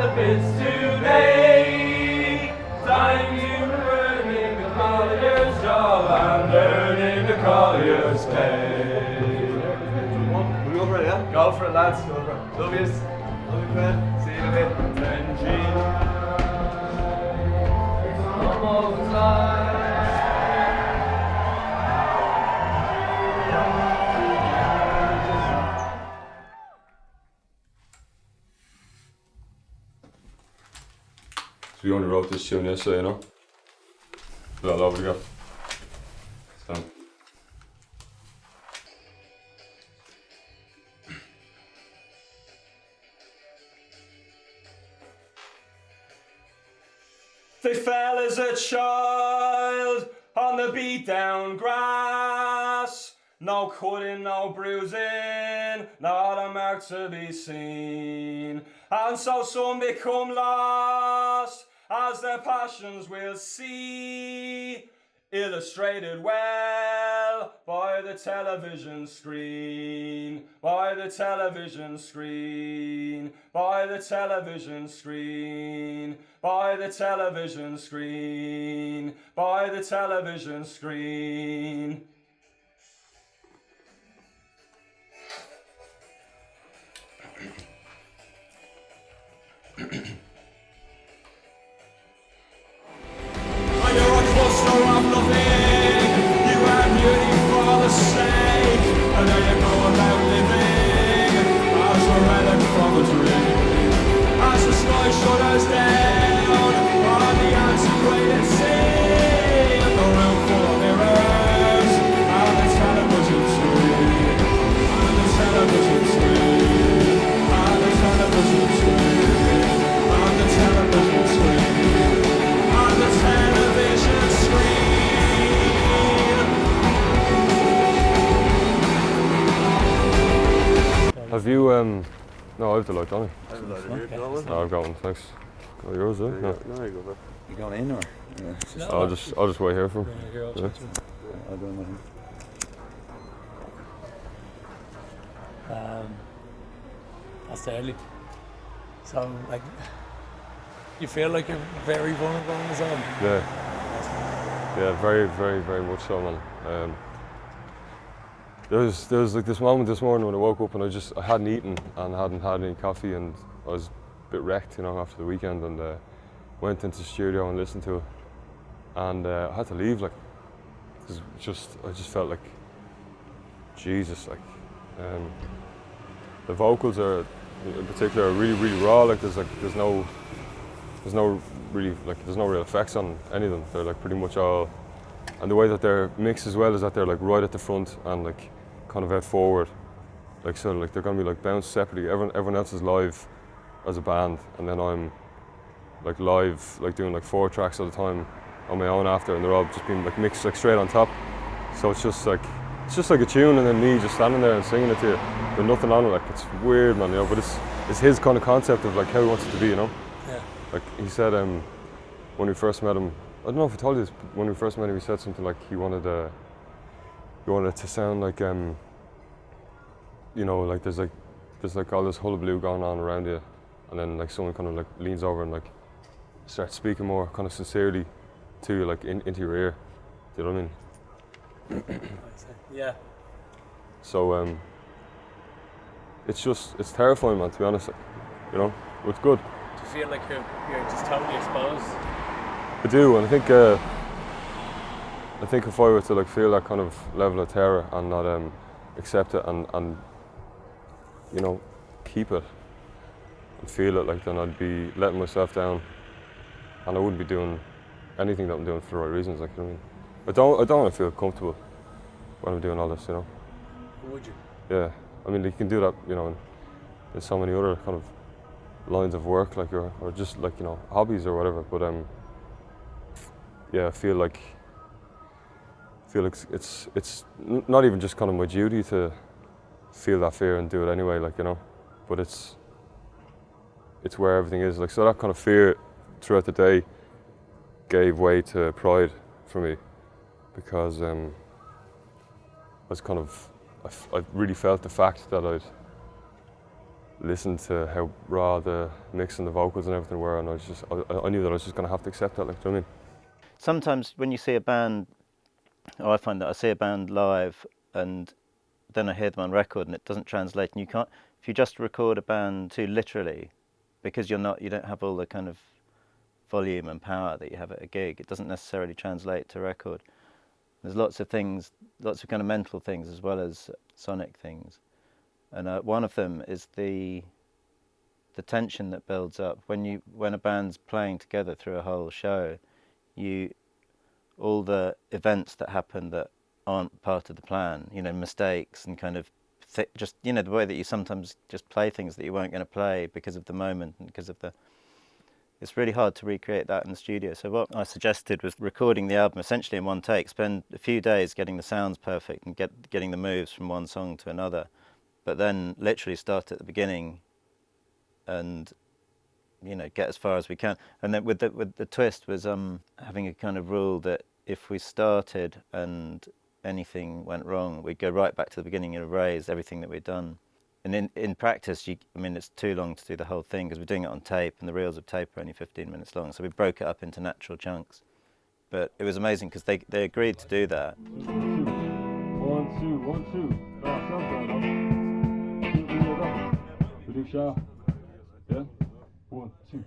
the bits today. Time you learning the collier's job and learning the collier's pay. We'll go for it, yeah? Go for it, lads. Go for it. Love yous. Love you, Fred. See you in a bit. Benji. It's almost time. So we only wrote this tune yesterday, you know? But all over to go. So. They fell as a child on the beat down grass. No cutting, no bruising, not a mark to be seen. And so some become lost as their passions will see. Illustrated well by the television screen, by the television screen, by the television screen, by the television screen, by the television screen. Have you, no, I have the light, don't I have a lot of beer. No, I've got one, thanks. Got yours, eh? No. No, you go back. You going in or? Yeah. I'll just wait here for him. Yeah. I'll do nothing. That's early. So, like, you feel like you're very vulnerable on the zone. Yeah, very, very, very much so, man. There was like this moment this morning when I woke up and I hadn't eaten and hadn't had any coffee and I was a bit wrecked, you know, after the weekend, and went into the studio and listened to it, and I had to leave, like, cause I just felt like Jesus, like, the vocals are in particular are really, really raw, like there's no real effects on any of them. They're like pretty much all, and the way that they're mixed as well is that they're like right at the front and like kind of out forward, like so like they're gonna be like bounced separately. Everyone else is live as a band, and then I'm like live, like doing like 4 tracks at a time on my own after, and they're all just being like mixed like straight on top. So it's just like a tune and then me just standing there and singing it to you with nothing on it. Like, it's weird, man, you know, but it's his kind of concept of like how he wants it to be, you know. Yeah. Like he said when we first met him, I don't know if I told you this, but when we first met him he said something like he wanted it to sound like you know, like there's like all this hullabaloo going on around you, and then like someone kind of like leans over and like starts speaking more kind of sincerely to you, like into your ear. Do you know what I mean? Yeah. So it's terrifying, man, to be honest, you know, but it's good. Do you feel like you're just totally exposed? I do, and I think if I were to like feel that kind of level of terror and not accept it and you know, keep it and feel it, like, then I'd be letting myself down and I wouldn't be doing anything that I'm doing for the right reasons, like, you know what I mean? I don't want to feel comfortable when I'm doing all this, you know. Would you? Yeah, I mean, you can do that, you know, in so many other kind of lines of work, like, or just like, you know, hobbies or whatever. But yeah, I feel like it's not even just kind of my duty to feel that fear and do it anyway, like, you know. But it's where everything is, like, so that kind of fear throughout the day gave way to pride for me, because I was kind of, I really felt the fact that listened to how raw the mix and the vocals and everything were, and I knew that I was just going to have to accept that. Like, do you know what I mean? Sometimes when you see a band, or I find that I see a band live and then I hear them on record and it doesn't translate, and you can't, if you just record a band too literally, because you don't have all the kind of volume and power that you have at a gig, it doesn't necessarily translate to record. There's lots of things, lots of kind of mental things as well as sonic things. And one of them is the tension that builds up when a band's playing together through a whole show. All the events that happen that aren't part of the plan, mistakes and kind of just the way that you sometimes just play things that you weren't going to play because of the moment and because of it's really hard to recreate that in the studio. So what I suggested was recording the album essentially in one take, spend a few days getting the sounds perfect and getting the moves from one song to another, but then literally start at the beginning and get as far as we can. And then with the twist was having a kind of rule that if we started and anything went wrong, we'd go right back to the beginning and erase everything that we'd done. And in practice, it's too long to do the whole thing because we're doing it on tape, and the reels of tape are only 15 minutes long. So we broke it up into natural chunks. But it was amazing because they agreed to do that. 1, 2, 1, 2. Yeah? 1, 2.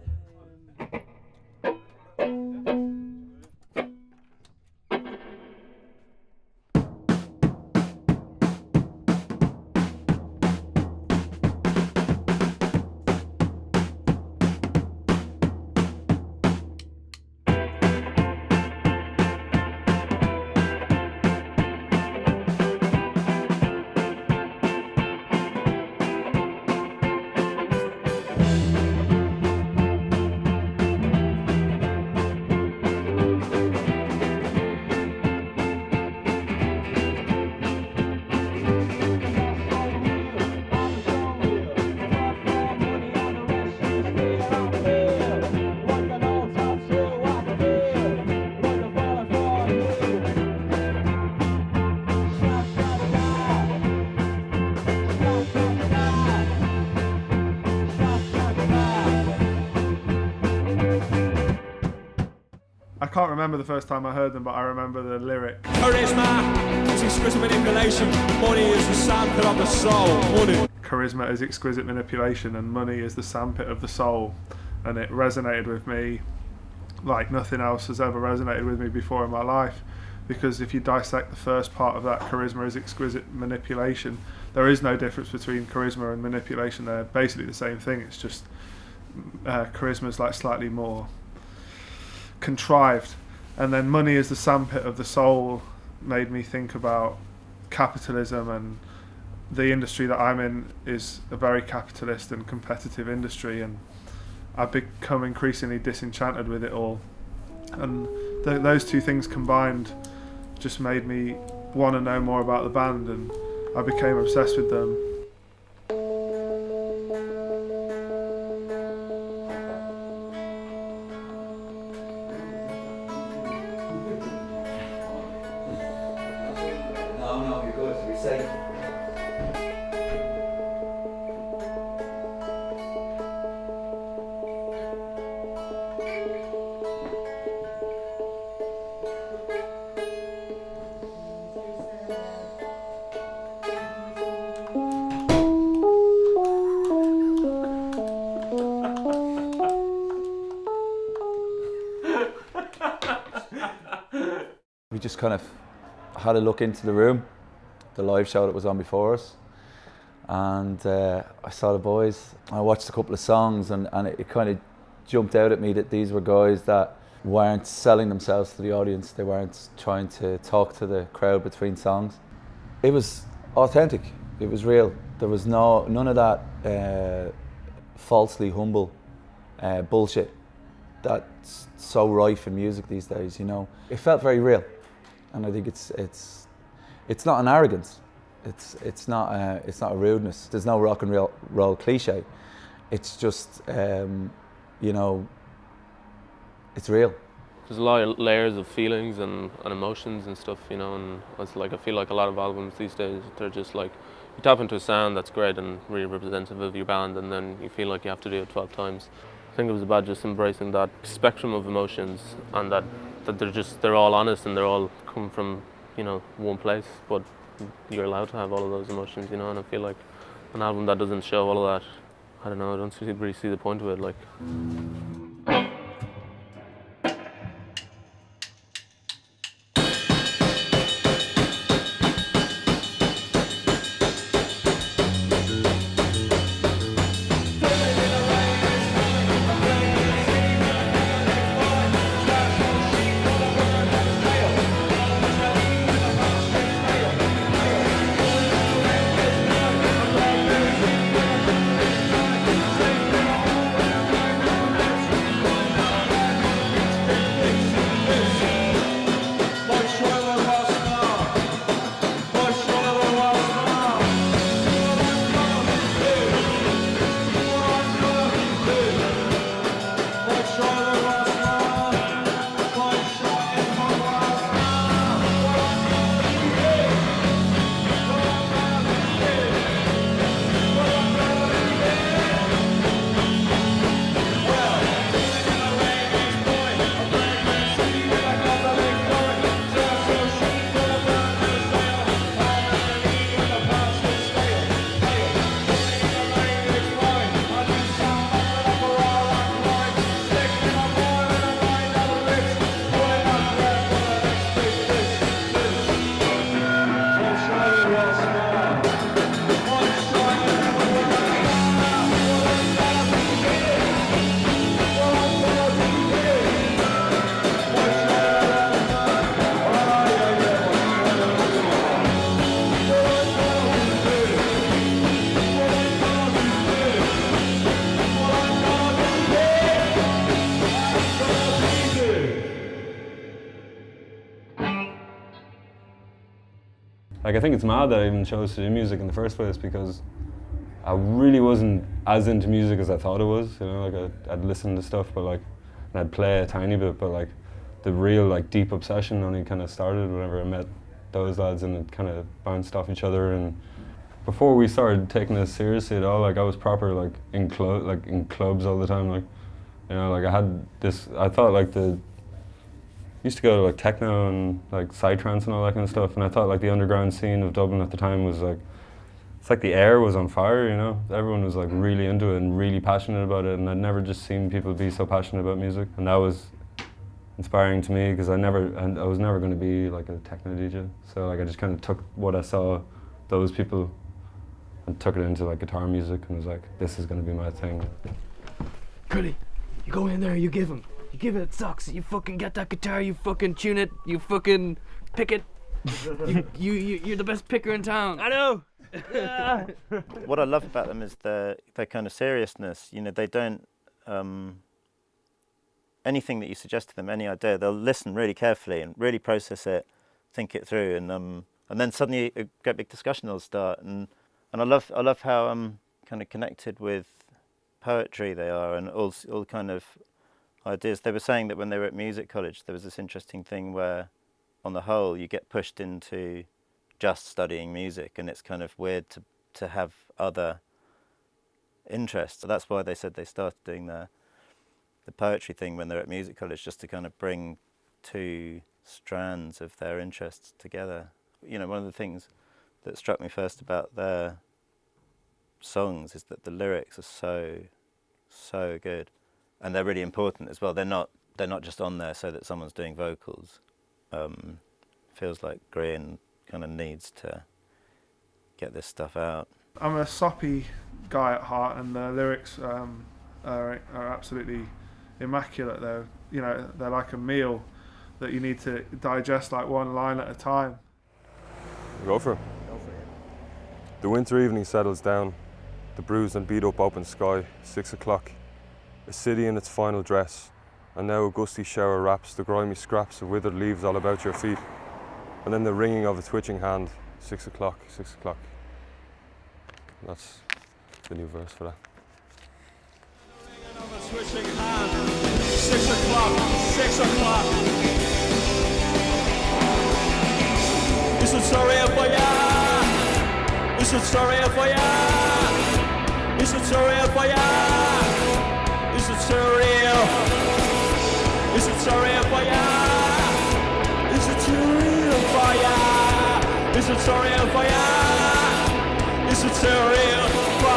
I can't remember the first time I heard them, but I remember the lyric. Charisma is exquisite manipulation. Money is the sandpit of the soul. Money. Charisma is exquisite manipulation, and money is the sandpit of the soul. And it resonated with me like nothing else has ever resonated with me before in my life. Because if you dissect the first part of that, charisma is exquisite manipulation, there is no difference between charisma and manipulation. They're basically the same thing. It's just charisma is like slightly more contrived. And then money is the sandpit of the soul made me think about capitalism, and the industry that I'm in is a very capitalist and competitive industry, and I've become increasingly disenchanted with it all. And those two things combined just made me want to know more about the band, and I became obsessed with them. No, you're good. You're safe. We just kind of had a look into the room, the live show that was on before us, and I saw the boys. I watched a couple of songs, and it kind of jumped out at me that these were guys that weren't selling themselves to the audience. They weren't trying to talk to the crowd between songs. It was authentic. It was real. There was none of that falsely humble bullshit that's so rife in music these days. It felt very real. And I think it's not an arrogance. It's not a rudeness. There's no rock and roll cliche. It's just it's real. There's a lot of layers of feelings and emotions and stuff, and it's like I feel like a lot of albums these days, they're just like you tap into a sound that's great and really representative of your band, and then you feel like you have to do it 12 times. I think it was about just embracing that spectrum of emotions, and that they're all honest and they're all come from, you know, one place, but you're allowed to have all of those emotions, you know. And I feel like an album that doesn't show all of that, I don't know, I don't really see the point of it. Like. Like, I think it's mad that I even chose to do music in the first place, because I really wasn't as into music as I thought I was. You know, like I'd listen to stuff, but like, and I'd play a tiny bit, but like, the real like deep obsession only kind of started whenever I met those lads, and it kind of bounced off each other. And before we started taking this seriously at all, like I was proper like in clubs all the time. Like, you know, like I had this. I thought like used to go to like techno and like psytrance and all that kind of stuff, and I thought like the underground scene of Dublin at the time was like, it's like the air was on fire, you know? Everyone was like really into it and really passionate about it, and I'd never just seen people be so passionate about music, and that was inspiring to me, because I was never going to be like a techno DJ. So like I just kind of took what I saw those people and took it into like guitar music, and was like, this is going to be my thing. Curly, you go in there, you give it sucks. You fucking get that guitar, you fucking tune it, you fucking pick it. You're the best picker in town. I know. What I love about them is their kind of seriousness. You know, they don't anything that you suggest to them, any idea, they'll listen really carefully and really process it, think it through, and then suddenly a great big discussion will start. And I love how kind of connected with poetry they are, and all kind of ideas. They were saying that when they were at music college, there was this interesting thing where, on the whole, you get pushed into just studying music, and it's kind of weird to have other interests. So that's why they said they started doing the poetry thing when they're at music college, just to kind of bring two strands of their interests together. You know, one of the things that struck me first about their songs is that the lyrics are so good, and they're really important as well. They're not just on there so that someone's doing vocals. Feels like Grian kind of needs to get this stuff out. I'm a soppy guy at heart, and the lyrics are absolutely immaculate. Though, you know, they're like a meal that you need to digest like one line at a time. Go for it. The winter evening settles down, the bruised and beat up open sky, 6 o'clock. A city in its final dress, and now a gusty shower wraps the grimy scraps of withered leaves all about your feet. And then the ringing of a twitching hand, 6 o'clock, 6 o'clock. That's the new verse for that. Switching hand, 6 o'clock, 6 o'clock. This is sorry for ya. Is it surreal for ya? Is it surreal for ya? Is it surreal? Is it surreal for ya? Is it surreal for ya? Is it surreal for ya? Is it surreal for ya?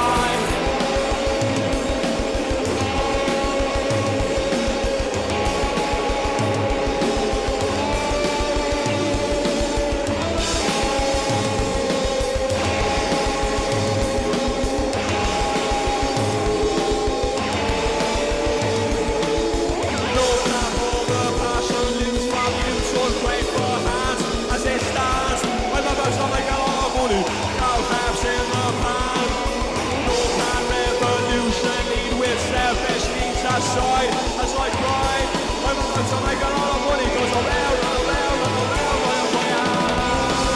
Aside, as I cry, I'm about to make a lot of money, cause I'm there,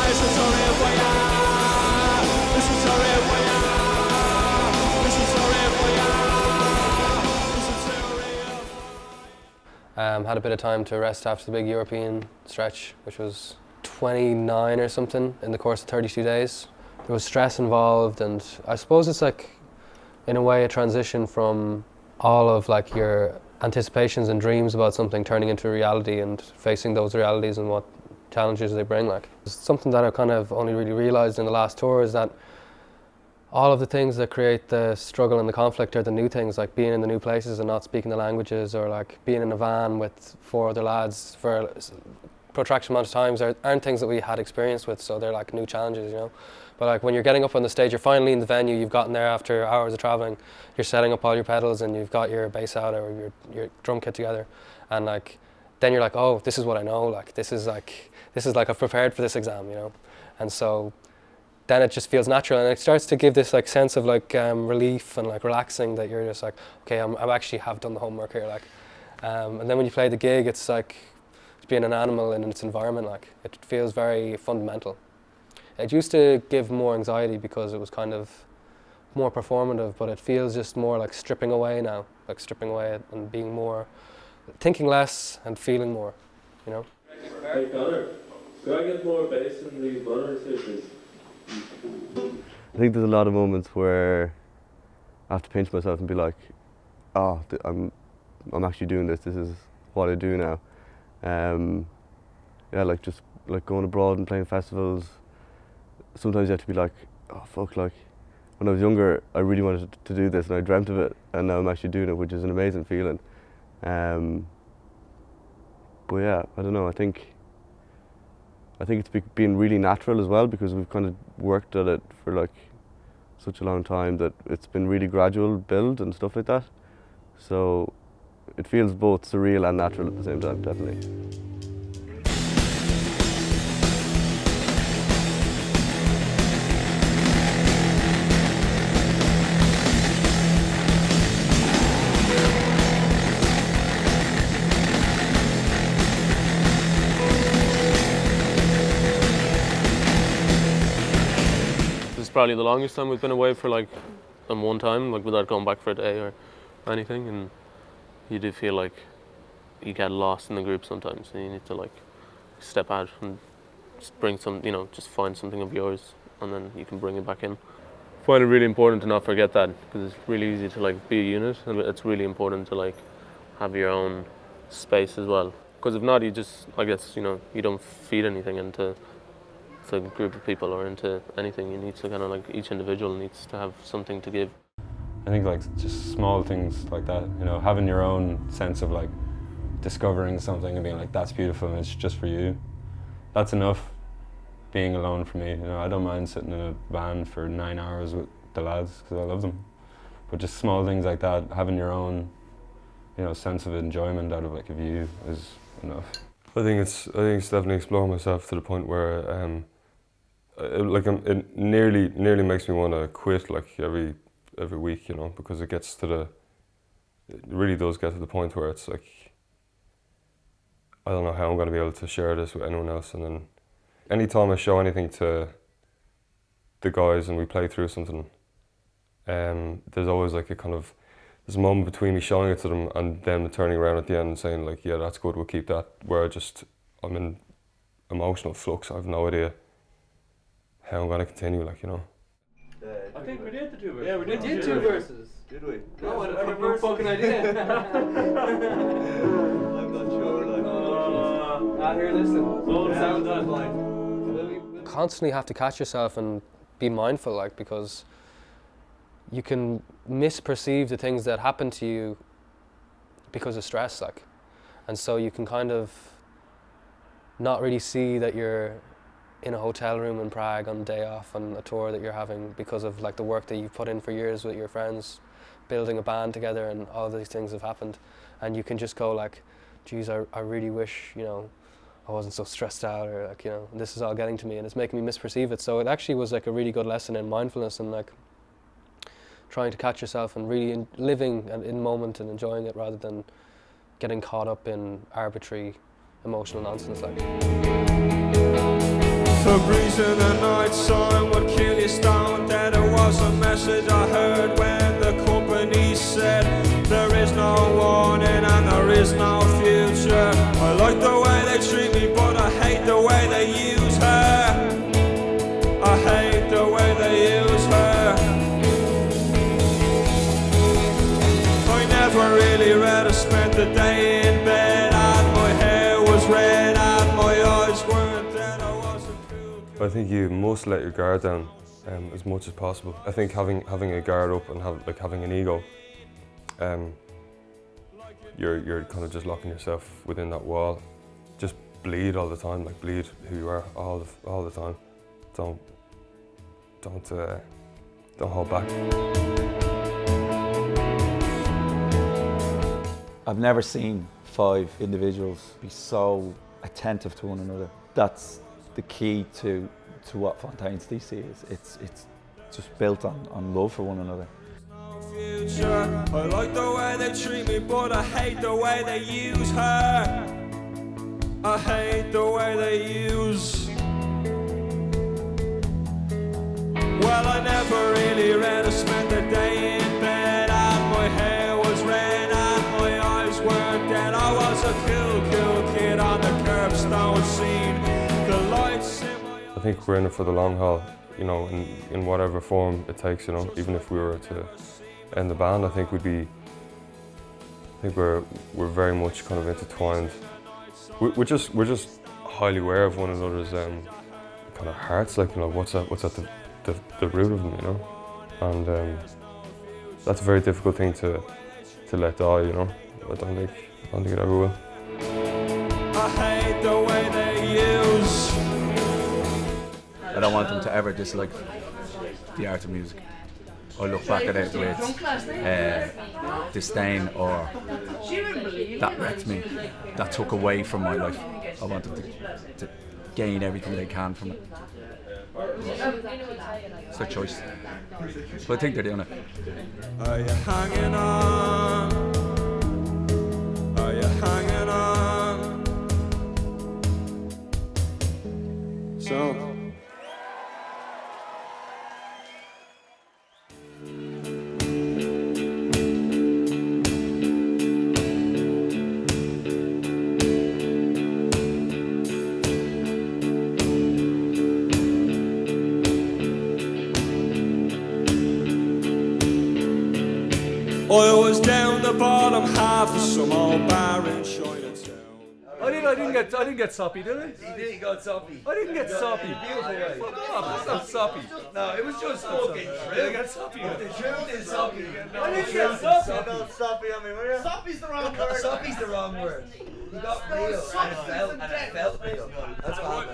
this is surreal for ya, this is surreal for ya, this is surreal for ya, this is surreal. Had a bit of time to rest after the big European stretch, which was 29 or something in the course of 32 days. There was stress involved, and I suppose it's like, in a way, a transition from all of like your anticipations and dreams about something turning into reality and facing those realities and what challenges they bring. Like, it's something that I kind of only really realized in the last tour is that all of the things that create the struggle and the conflict are the new things, like being in the new places and not speaking the languages, or like being in a van with 4 other lads for a protracted amount of times aren't things that we had experience with, so they're like new challenges, you know. But like when you're getting up on the stage, you're finally in the venue, you've gotten there after hours of traveling, you're setting up all your pedals and you've got your bass out or your drum kit together, and like then you're like, oh, this is what I know, like this is like I've prepared for this exam, you know. And so then it just feels natural, and it starts to give this like sense of like relief and like relaxing, that you're just like, okay, I actually have done the homework here, like. And then when you play the gig, it's like being an animal in its environment, like it feels very fundamental. It used to give more anxiety because it was kind of more performative, but it feels just more like stripping away now, like stripping away and being more, thinking less and feeling more, you know. Hey Connor, could I get more bass in the butters here, please? I think there's a lot of moments where I have to pinch myself and be like, oh, I'm actually doing this. This is what I do now. Yeah, like just like going abroad and playing festivals. Sometimes you have to be like, oh fuck, like when I was younger I really wanted to do this and I dreamt of it, and now I'm actually doing it, which is an amazing feeling. But yeah, I don't know, I think it's been really natural as well, because we've kind of worked at it for like such a long time that it's been really gradual build and stuff like that. So it feels both surreal and natural at the same time, definitely. Probably the longest time we've been away for like on one time, like without going back for a day or anything, and you do feel like you get lost in the group sometimes, and you need to like step out and just bring some, you know, just find something of yours, and then you can bring it back in. I find it really important to not forget that, because it's really easy to like be a unit, and it's really important to like have your own space as well, because if not, you just, I guess, you know, you don't feed anything into a group of people or into anything. You need to kind of like, each individual needs to have something to give. I think like just small things like that, you know, having your own sense of like discovering something and being like, that's beautiful and it's just for you. That's enough being alone for me. You know, I don't mind sitting in a van for 9 hours with the lads because I love them. But just small things like that, having your own, you know, sense of enjoyment out of like a view is enough. I think it's definitely exploring myself to the point where it nearly makes me want to quit like every week, you know, because it really does get to the point where it's like, I don't know how I'm going to be able to share this with anyone else. And then anytime I show anything to the guys and we play through something, there's always like there's a moment between me showing it to them and them turning around at the end and saying like, yeah, that's good, we'll keep that, where I'm in emotional flux. I have no idea how I'm going to continue, like, you know. I think we did the 2 verses. Yeah, we did 2 verses. Did we? No, I have no fucking idea. I'm not sure. Like. Here, listen. Old sound Constantly have to catch yourself and be mindful, like, because you can misperceive the things that happen to you because of stress, like, and so you can kind of not really see that you're in a hotel room in Prague on a day off on a tour that you're having because of like the work that you've put in for years with your friends, building a band together, and all these things have happened, and you can just go like, geez, I really wish, you know, I wasn't so stressed out, or like, you know, this is all getting to me and it's making me misperceive it. So it actually was like a really good lesson in mindfulness and like trying to catch yourself and really living in the moment and enjoying it rather than getting caught up in arbitrary emotional nonsense like. The breeze in the night time would kill you stoned. That it was a message I heard when the company said there is no warning and there is no future. I like the way they treat me, but I hate the way they use her. I hate the way they use her. I never really read or spent the day in bed, and my hair was red and my eyes weren't dead. I wasn't cool. I think you must let your guard down as much as possible. I think having a guard up and having an ego, you're kind of just locking yourself within that wall. Just bleed all the time, like bleed who you are all the time. Don't hold back. I've never seen 5 individuals be so attentive to one another. That's the key to what Fontaines DC is. It's just built on love for one another. Future. I like the way they treat me, but I hate the way they use her. I hate the way they use. Well, I never really read or spent the day in bed, and my hair was red and my eyes weren't dead. I was a cool kid on the curbstone scene. The lights in my... I think we're in it for the long haul, you know, in whatever form it takes, you know. Even if we were to end the band, I think we're very much kind of intertwined. We're just highly aware of one another's kind of hearts, like, you know, what's at the root of them, you know. And that's a very difficult thing to let die, you know. I don't think it ever will. I hate the way they use. I don't want them to ever dislike the art of music. I look back at it with disdain or that wrecked me, that took away from my life. I want them to gain everything they can from it. It's their choice. But I think they're doing it. Are you hanging on? Are you hanging on? So I was down the bottom half of some old bar in Chinatown. I didn't get soppy, did I? He did, he got soppy. I didn't get soppy. Beautiful way. It's not soppy. No, it was just fucking true. I got soppy. The truth is soppy. I didn't get soppy. Don't soppy on me, will you? Soppy's the wrong word. Soppy's the wrong word. You got real and it felt real. That's what happened.